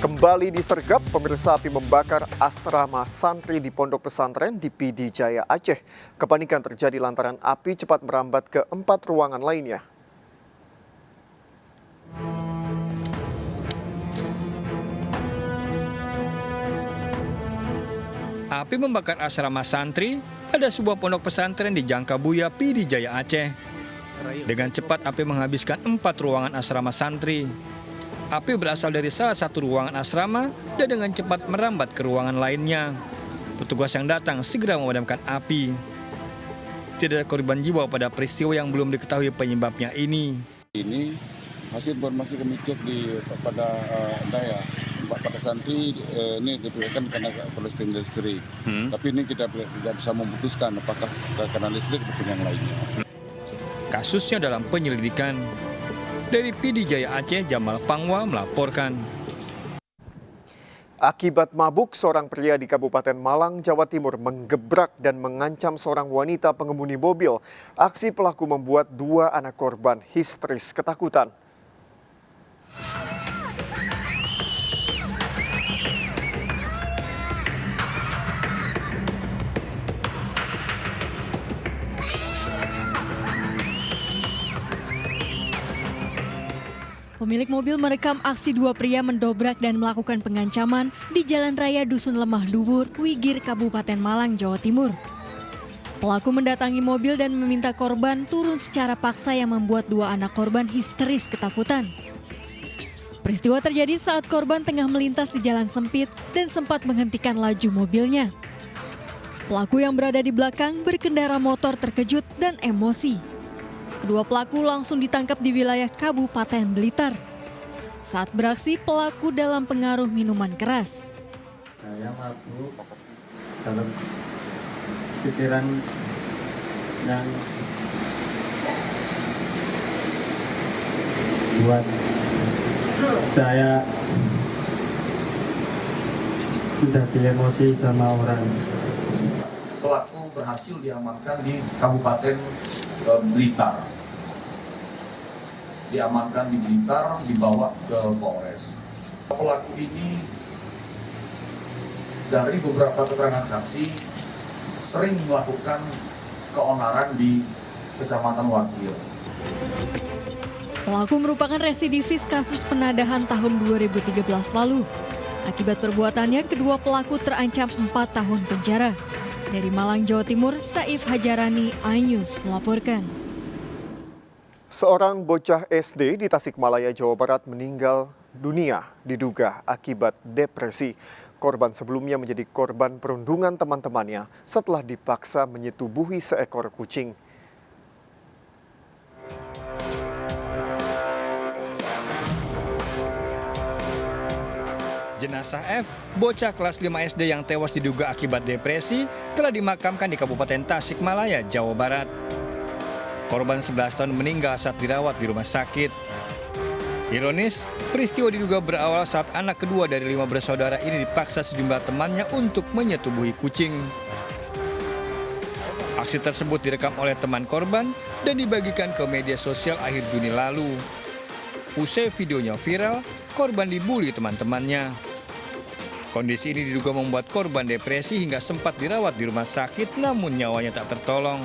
Kembali disergap, pemirsa api membakar asrama santri di pondok pesantren di PD Jaya Aceh. Kepanikan terjadi lantaran api cepat merambat ke 4 ruangan lainnya. Api membakar asrama santri ada sebuah pondok pesantren di Jangkabuya, PD Jaya Aceh. Dengan cepat api menghabiskan 4 ruangan asrama santri. Api berasal dari salah satu ruangan asrama dan dengan cepat merambat ke ruangan lainnya. Petugas yang datang segera memadamkan api. Tidak ada korban jiwa pada peristiwa yang belum diketahui penyebabnya ini. Ini hasil informasi kami cek pada santri ini diperkirakan karena kolesterol listrik. Tapi ini kita tidak bisa memutuskan apakah karena listrik ataupun yang lainnya. Kasusnya dalam penyelidikan. Dari PD Jaya Aceh, Jamal Pangwa melaporkan. Akibat mabuk, seorang pria di Kabupaten Malang, Jawa Timur menggebrak dan mengancam seorang wanita pengemudi mobil. Aksi pelaku membuat 2 anak korban histeris ketakutan. Pemilik mobil merekam aksi 2 pria mendobrak dan melakukan pengancaman di Jalan Raya Dusun Lemah Luwur, Wigir, Kabupaten Malang, Jawa Timur. Pelaku mendatangi mobil dan meminta korban turun secara paksa yang membuat 2 anak korban histeris ketakutan. Peristiwa terjadi saat korban tengah melintas di jalan sempit dan sempat menghentikan laju mobilnya. Pelaku yang berada di belakang berkendara motor terkejut dan emosi. Kedua pelaku langsung ditangkap di wilayah Kabupaten Blitar. Saat beraksi, pelaku dalam pengaruh minuman keras. Saya mabuk dalam pikiran yang buat saya menjadi emosi sama orang. Pelaku berhasil diamankan di Kabupaten Blitar. Diamankan di Blitar, dibawa ke Polres. Pelaku ini dari beberapa keterangan saksi sering melakukan keonaran di Kecamatan Wakil. Pelaku merupakan residivis kasus penadahan tahun 2013 lalu. Akibat perbuatannya, kedua pelaku terancam 4 tahun penjara. Dari Malang, Jawa Timur, Saif Hajarani, iNews melaporkan. Seorang bocah SD di Tasikmalaya, Jawa Barat meninggal dunia diduga akibat depresi. Korban sebelumnya menjadi korban perundungan teman-temannya setelah dipaksa menyetubuhi seekor kucing. Jenazah F, bocah kelas 5 SD yang tewas diduga akibat depresi, telah dimakamkan di Kabupaten Tasikmalaya, Jawa Barat. Korban 11 tahun meninggal saat dirawat di rumah sakit. Ironis, peristiwa diduga berawal saat anak kedua dari 5 bersaudara ini dipaksa sejumlah temannya untuk menyetubuhi kucing. Aksi tersebut direkam oleh teman korban dan dibagikan ke media sosial akhir Juni lalu. Usai videonya viral, korban dibully teman-temannya. Kondisi ini diduga membuat korban depresi hingga sempat dirawat di rumah sakit, namun nyawanya tak tertolong.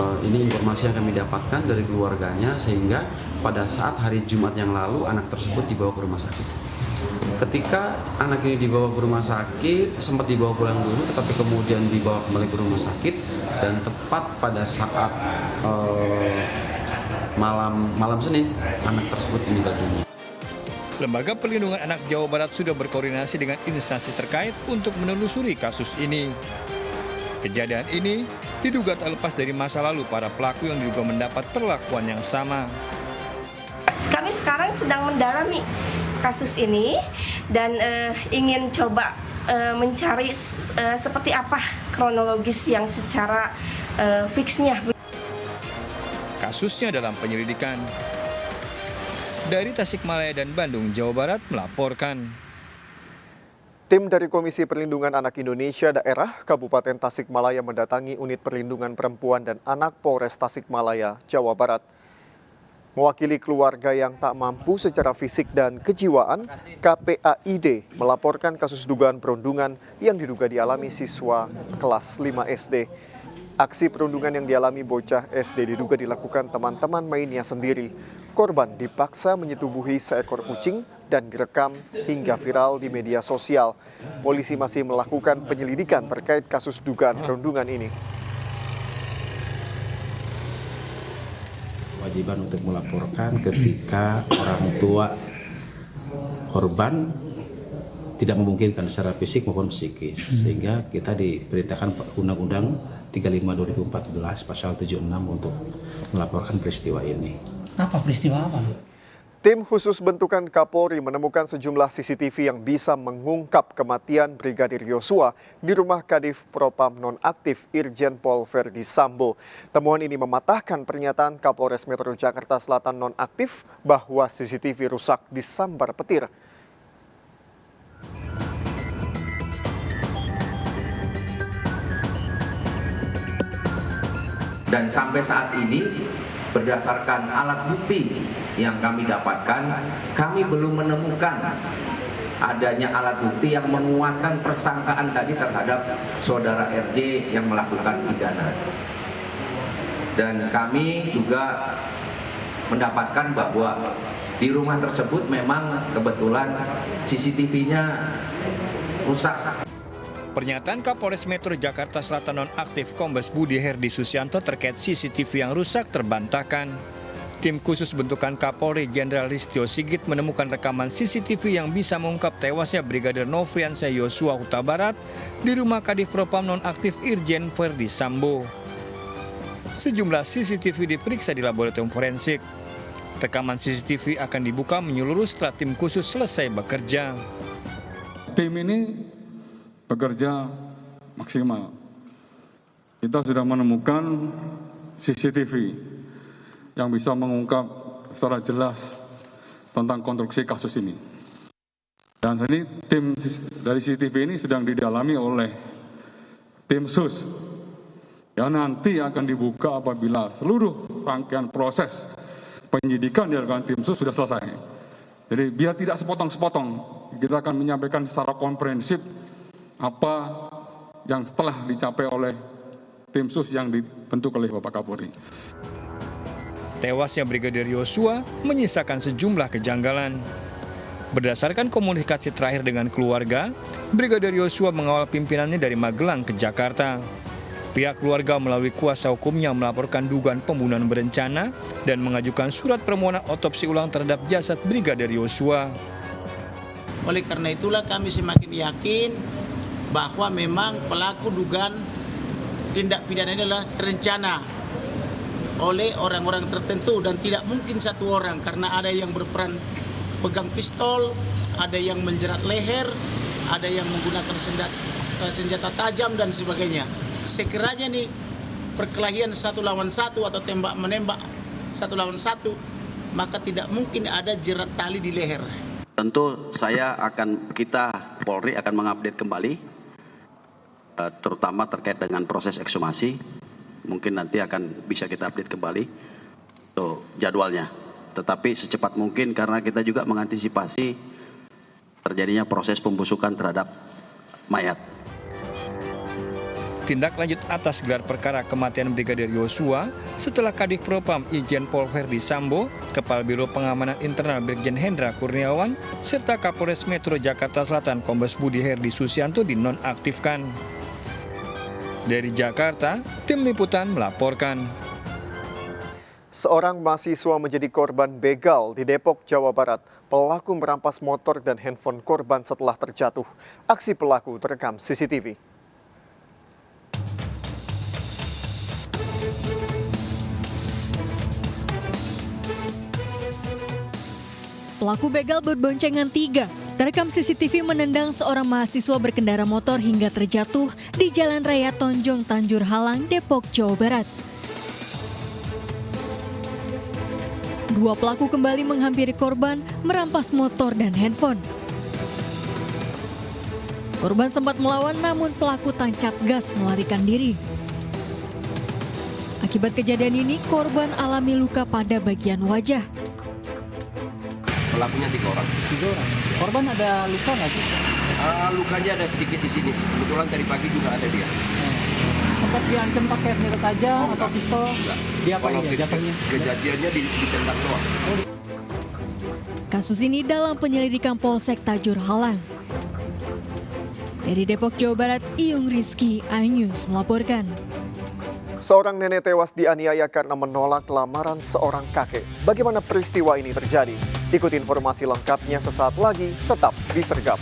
Ini informasi yang kami dapatkan dari keluarganya, sehingga pada saat hari Jumat yang lalu anak tersebut dibawa ke rumah sakit. Ketika anak ini dibawa ke rumah sakit, sempat dibawa pulang dulu, tetapi kemudian dibawa kembali ke rumah sakit, dan tepat pada saat malam Senin, anak tersebut meninggal dunia. Lembaga Perlindungan Anak Jawa Barat sudah berkoordinasi dengan instansi terkait untuk menelusuri kasus ini. Kejadian ini diduga tak lepas dari masa lalu para pelaku yang diduga mendapat perlakuan yang sama. Kami sekarang sedang mendalami kasus ini dan ingin coba mencari seperti apa kronologis yang secara fiksnya. Kasusnya dalam penyelidikan. Dari Tasikmalaya dan Bandung, Jawa Barat melaporkan. Tim dari Komisi Perlindungan Anak Indonesia Daerah Kabupaten Tasikmalaya mendatangi Unit Perlindungan Perempuan dan Anak Polres Tasikmalaya, Jawa Barat. Mewakili keluarga yang tak mampu secara fisik dan kejiwaan, KPAID melaporkan kasus dugaan perundungan yang diduga dialami siswa kelas 5 SD. Aksi perundungan yang dialami bocah SD diduga dilakukan teman-teman mainnya sendiri. Korban dipaksa menyetubuhi seekor kucing dan direkam hingga viral di media sosial. Polisi masih melakukan penyelidikan terkait kasus dugaan perundungan ini. Kewajiban untuk melaporkan ketika orang tua korban tidak memungkinkan secara fisik maupun psikis, sehingga kita diperintahkan Undang-Undang 35/2014 pasal 76 untuk melaporkan peristiwa ini. Apa peristiwa apa? Tim khusus bentukan Kapolri menemukan sejumlah CCTV yang bisa mengungkap kematian Brigadir Yosua di rumah Kadif Propam nonaktif Irjen Pol Verdi Sambo. Temuan ini mematahkan pernyataan Kapolres Metro Jakarta Selatan nonaktif bahwa CCTV rusak disambar petir. Dan sampai saat ini berdasarkan alat bukti yang kami dapatkan, kami belum menemukan adanya alat bukti yang menguatkan persangkaan tadi terhadap saudara RJ yang melakukan pidana. Dan kami juga mendapatkan bahwa di rumah tersebut memang kebetulan CCTV-nya rusak. Pernyataan Kapolres Metro Jakarta Selatan nonaktif Kombes Budi Herdi Susianto terkait CCTV yang rusak terbantahkan. Tim khusus bentukan Kapolri Jenderal Listio Sigit menemukan rekaman CCTV yang bisa mengungkap tewasnya Brigadir Nofriansyah Yosua Huta Barat di rumah Kadif Propam nonaktif Irjen Verdi Sambo. Sejumlah CCTV diperiksa di laboratorium forensik. Rekaman CCTV akan dibuka menyeluruh setelah tim khusus selesai bekerja. Tim ini bekerja maksimal. Kita sudah menemukan CCTV yang bisa mengungkap secara jelas tentang konstruksi kasus ini. Dan ini tim dari CCTV ini sedang didalami oleh tim sus yang nanti akan dibuka apabila seluruh rangkaian proses penyidikan yang dilakukan tim sus sudah selesai. Jadi biar tidak sepotong-sepotong, kita akan menyampaikan secara komprehensif apa yang setelah dicapai oleh tim sus yang dibentuk oleh Bapak Kapolri. Tewasnya Brigadir Yosua menyisakan sejumlah kejanggalan. Berdasarkan komunikasi terakhir dengan keluarga, Brigadir Yosua mengawal pimpinannya dari Magelang ke Jakarta. Pihak keluarga melalui kuasa hukumnya melaporkan dugaan pembunuhan berencana dan mengajukan surat permohonan otopsi ulang terhadap jasad Brigadir Yosua. Oleh karena itulah kami semakin yakin bahwa memang pelaku dugaan tindak pidana ini adalah terencana oleh orang-orang tertentu dan tidak mungkin satu orang, karena ada yang berperan pegang pistol, ada yang menjerat leher, ada yang menggunakan senjata tajam dan sebagainya. Sekiranya nih perkelahian 1 lawan 1 atau tembak menembak 1 lawan 1, maka tidak mungkin ada jerat tali di leher. Tentu kita Polri akan mengupdate kembali, terutama terkait dengan proses ekshumasi. Mungkin nanti akan bisa kita update kembali jadwalnya. Tetapi secepat mungkin, karena kita juga mengantisipasi terjadinya proses pembusukan terhadap mayat. Tindak lanjut atas gelar perkara kematian Brigadir Yosua setelah Kadif Propam Irjen Pol Verdi Sambo, Kepala Biro Pengamanan Internal Brigjen Hendra Kurniawan, serta Kapolres Metro Jakarta Selatan Kombes Budi Herdi Susianto dinonaktifkan. Dari Jakarta, tim liputan melaporkan. Seorang mahasiswa menjadi korban begal di Depok, Jawa Barat. Pelaku merampas motor dan handphone korban setelah terjatuh. Aksi pelaku terekam CCTV. Pelaku begal berboncengan 3. Terekam CCTV menendang seorang mahasiswa berkendara motor hingga terjatuh di Jalan Raya Tonjong Tanjur Halang, Depok, Jawa Barat. Dua pelaku kembali menghampiri korban, merampas motor dan handphone. Korban sempat melawan namun pelaku tancap gas melarikan diri. Akibat kejadian ini, korban alami luka pada bagian wajah. Pelakunya 3 orang. 3 orang. Korban ada luka nggak sih? Lukanya ada sedikit di sini. Kebetulan tadi pagi juga ada dia. Sempat diancam pakai senjata tajam atau pistol? Enggak. Dia apa Kalau ya jatuhnya? kejadiannya ditendang doang. Kasus ini dalam penyelidikan Polsek Tajur Halang. Dari Depok, Jawa Barat, Iyung Rizky, iNews melaporkan. Seorang nenek tewas dianiaya karena menolak lamaran seorang kakek. Bagaimana peristiwa ini terjadi? Ikuti informasi lengkapnya sesaat lagi, tetap di Sergap.